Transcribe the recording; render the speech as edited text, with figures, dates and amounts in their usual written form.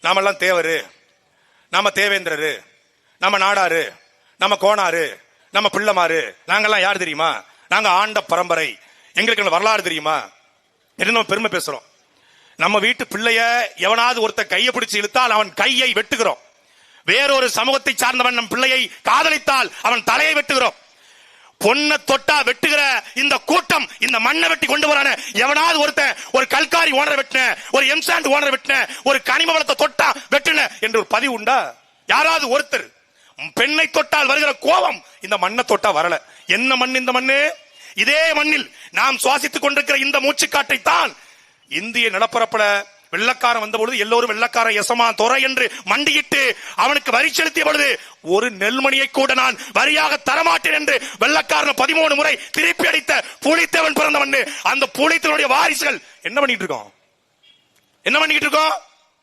நாமெல்லாம் தேவரு, நம்ம தேவேந்திரரு, நம்ம நாடாரு, நம்ம கோணாரு, நம்ம பிள்ளைமாரு, நாங்கெல்லாம் யார் தெரியுமா? நாங்க ஆண்ட பரம்பரை, எங்களுக்கு வரலாறு தெரியுமா என்று நம்ம பெருமை பேசுறோம். நம்ம வீட்டு பிள்ளைய எவனாவது ஒருத்த கையை பிடிச்சு இழுத்தால் அவன் கையை வெட்டுகிறோம். வேறொரு சமூகத்தை சார்ந்தவன் நம் பிள்ளையை காதலித்தால் அவன் தலையை வெட்டுகிறோம். பொண்ணை தொட்டா வெட்டுகிற இந்த கூட்டம் இந்த மண்ணை வெட்டி கொண்டு வரான எவனாவது ஒருத்தன் ஒரு கல்காரி ஓனரை வெட்டின, ஒரு எம்சாண்ட் ஓனரை வெட்டின, ஒரு கனிம வளத்தை தொட்டா வெட்டின என்று ஒரு பதிவு உண்டா? யாராவது ஒருத்தர் பெண்ணை தொட்டால் வருகிற கோபம் இந்த மண்ணை தொட்டா வரல. என்ன மண் இந்த மண்ணு? இதே மண்ணில் நாம் சுவாசித்துக் கொண்டிருக்கிற இந்த மூச்சுக்காட்டை தான் இந்திய நிலப்பரப்புல வெள்ளக்காரன் வந்த பொழுது எல்லோரும் வெள்ளக்காரன் எசமா துறை என்று மண்டியிட்டு அவனுக்கு வரி செலுத்திய பொழுது ஒரு நெல்மணியை கூட நான் வரியாக தரமாட்டேன் என்று வெள்ளக்காரன் 13 முறை திருப்பி அடித்த புலித்தேவன் பிறந்த மண்ணு. அந்த புலித்தேவனுடைய வாரிசுகள் என்ன பண்ணிட்டு இருக்கோம்?